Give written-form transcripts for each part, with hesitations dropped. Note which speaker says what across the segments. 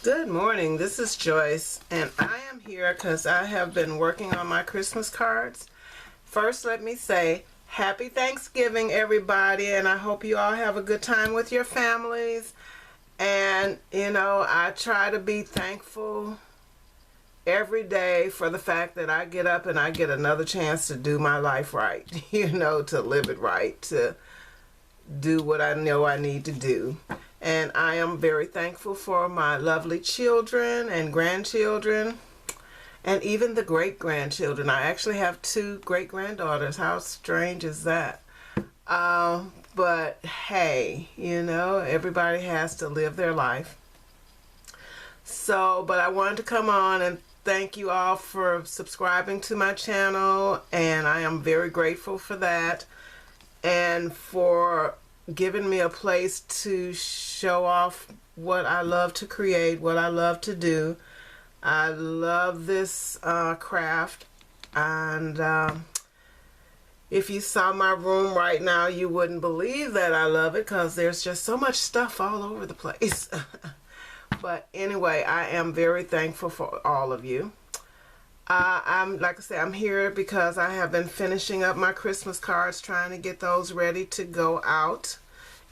Speaker 1: Good morning, this is Joyce, and I am here because I have been working on my Christmas cards. First, let me say Happy Thanksgiving, everybody, and I hope you all have a good time with your families. And, I try to be thankful every day for the fact that I get up and I get another chance to do my life right, to live it right, to do what I know I need to do. And I am very thankful for my lovely children and grandchildren and even the great-grandchildren. I actually have 2 great-granddaughters. How strange is that? But hey, everybody has to live their life. But I wanted to come on and thank you all for subscribing to my channel, and I am very grateful for that, and for giving me a place to show off what I love to create, what I love to do. I love this craft, and if you saw my room right now, you wouldn't believe that I love it because there's just so much stuff all over the place. But anyway, I am very thankful for all of you. Like I said, I'm here because I have been finishing up my Christmas cards, trying to get those ready to go out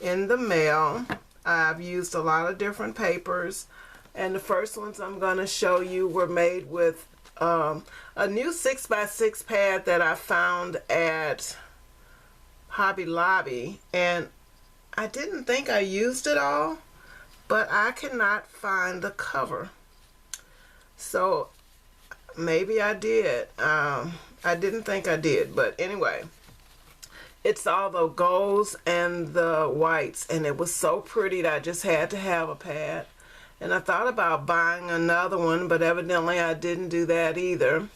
Speaker 1: in the mail. I've used a lot of different papers, and the first ones I'm going to show you were made with a new 6x6 pad that I found at Hobby Lobby, and I didn't think I used it all, but I cannot find the cover. So maybe I did. I didn't think I did, but anyway, it's all the golds and the whites, and it was so pretty that I just had to have a pad. And I thought about buying another one, but evidently I didn't do that either.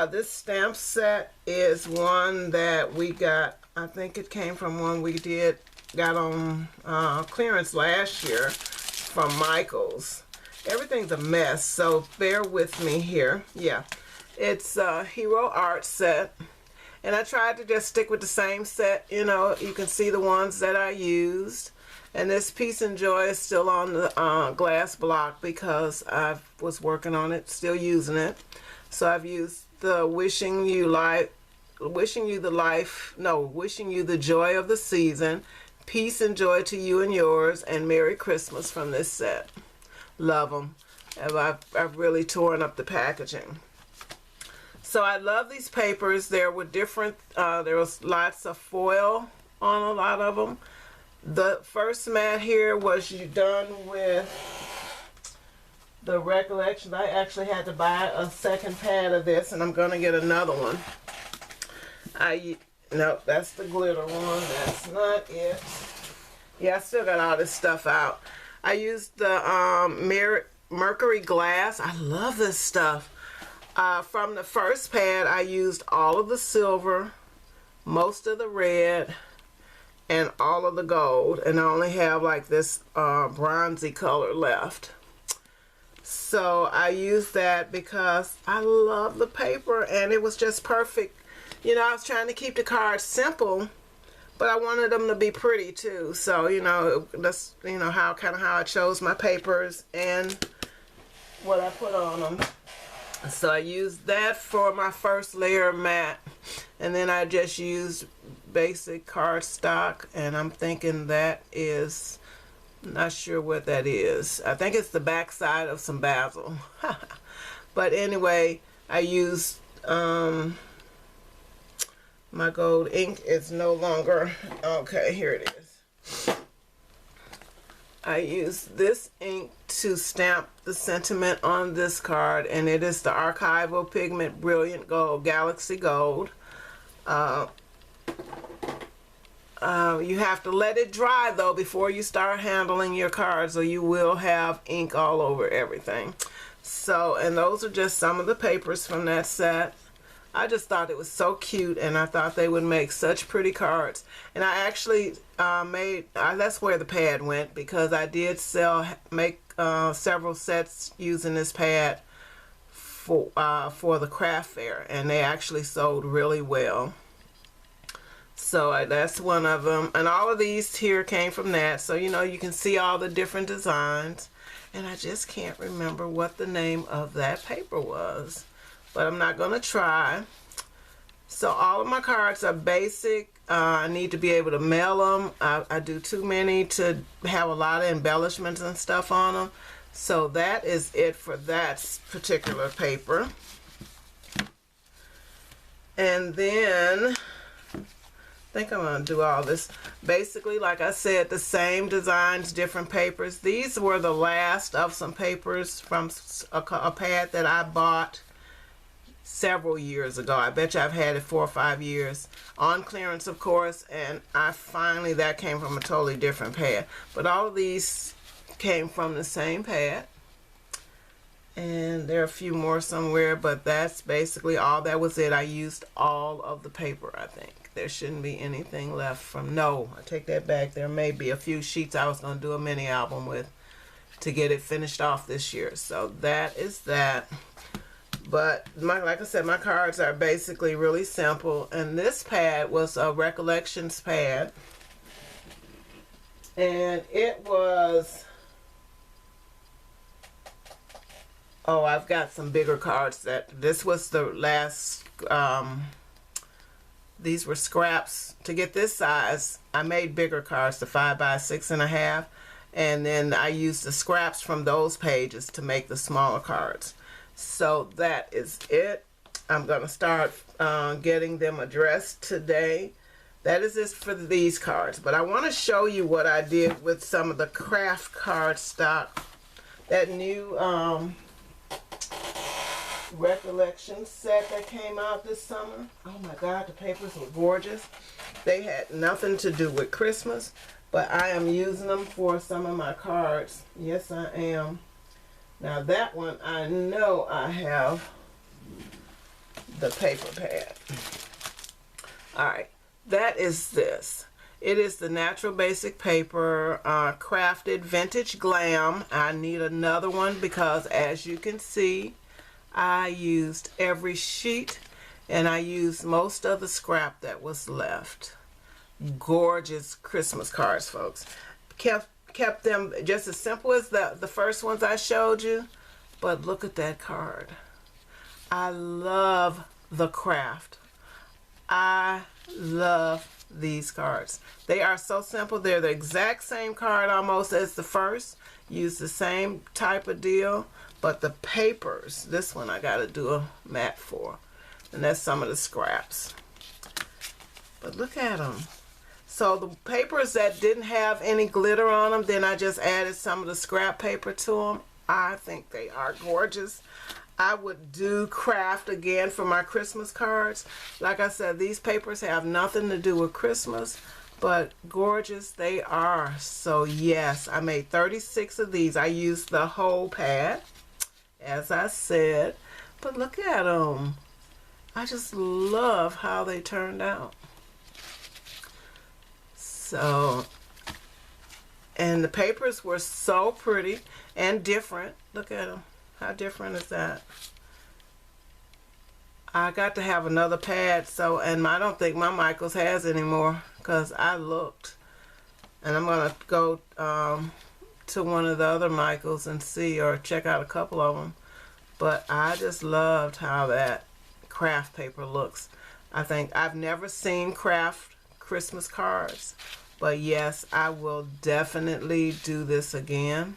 Speaker 1: This stamp set is one that we got, I think it came from one we got on clearance last year from Michaels. Everything's a mess, so bear with me here. Yeah, it's a Hero Art set, and I tried to just stick with the same set. You can see the ones that I used, and this Peace and Joy is still on the glass block because I was working on it, still using it. So I've used the wishing you the joy of the season, peace and joy to you and yours, and Merry Christmas from this set. Love them. I've really torn up the packaging. So I love these papers. There was lots of foil on a lot of them. The first mat here was done with the Recollection. I actually had to buy a second pad of this, and I'm going to get another one. No, that's the glitter one. That's not it. Yeah, I still got all this stuff out. I used the Mercury glass. I love this stuff. From the first pad, I used all of the silver, most of the red, and all of the gold. And I only have like this bronzy color left. So I used that because I love the paper, and it was just perfect. I was trying to keep the cards simple, but I wanted them to be pretty too. So that's how I chose my papers and what I put on them. So I used that for my first layer mat, and then I just used basic cardstock, and I'm thinking that is, not sure what that is. I think it's the back side of some basil. But anyway, I used my gold ink is no longer, okay, here it is. I used this ink to stamp the sentiment on this card, and it is the Archival Pigment Brilliant Gold, Galaxy Gold. You have to let it dry though before you start handling your cards, or you will have ink all over everything. So, and those are just some of the papers from that set. I just thought it was so cute, and I thought they would make such pretty cards. And I actually that's where the pad went, because I did make several sets using this pad for the craft fair, and they actually sold really well. So that's one of them. And all of these here came from that. So, you know, you can see all the different designs. And I just can't remember what the name of that paper was. But I'm not going to try. So all of my cards are basic. I need to be able to mail them. I do too many to have a lot of embellishments and stuff on them. So that is it for that particular paper. And then I think I'm going to do all this. Basically, like I said, the same designs, different papers. These were the last of some papers from a pad that I bought several years ago. I bet you I've had it 4 or 5 years on clearance, of course, and that came from a totally different pad. But all of these came from the same pad, and there are a few more somewhere, but that's basically all. That was it. I used all of the paper. I think there shouldn't be anything left from, no, I take that back. There may be a few sheets I was going to do a mini album with to get it finished off this year. So that is that. But like I said, my cards are basically really simple. And this pad was a Recollections pad. And it was, oh, I've got some bigger cards. This was the last, these were scraps. To get this size, I made bigger cards, the 5 by 6.5. And then I used the scraps from those pages to make the smaller cards. So that is it. I'm going to start getting them addressed today. That is it for these cards. But I want to show you what I did with some of the craft card stock. That new Recollection set that came out this summer. Oh my God, the papers were gorgeous. They had nothing to do with Christmas, but I am using them for some of my cards. Yes, I am. Now that one, I know I have the paper pad. Alright, that is this. It is the Natural Basic Paper Crafted Vintage Glam. I need another one because, as you can see, I used every sheet and I used most of the scrap that was left. Gorgeous Christmas cards, folks. Kept them just as simple as the first ones I showed you, but look at that card. I love the craft. I love these cards. They are so simple. They're the exact same card almost as the first. Use the same type of deal, but the papers, this one I got to do a mat for, and that's some of the scraps. But look at them. So the papers that didn't have any glitter on them, then I just added some of the scrap paper to them. I think they are gorgeous. I would do craft again for my Christmas cards. Like I said, these papers have nothing to do with Christmas, but gorgeous they are. So yes, I made 36 of these. I used the whole pad, as I said. But look at them. I just love how they turned out. So, and the papers were so pretty and different. Look at them. How different is that? I got to have another pad, so, and I don't think my Michaels has anymore because I looked. And I'm going to go to one of the other Michaels and see, or check out a couple of them. But I just loved how that craft paper looks. I think I've never seen craft Christmas cards, but yes, I will definitely do this again.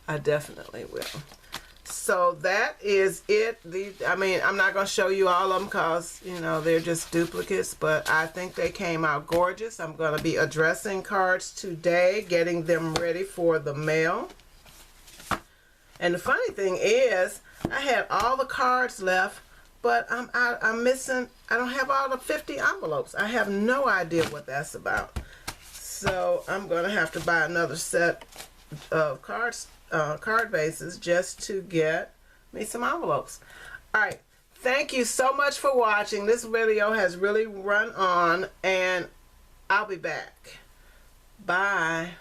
Speaker 1: I definitely will. So that is it. I mean, I'm not going to show you all of them because, you know, they're just duplicates, but I think they came out gorgeous. I'm going to be addressing cards today, getting them ready for the mail. And the funny thing is, I had all the cards left, but I'm missing, I don't have all the 50 envelopes. I have no idea what that's about. So I'm going to have to buy another set of card bases just to get me some envelopes. Alright, thank you so much for watching. This video has really run on, and I'll be back. Bye.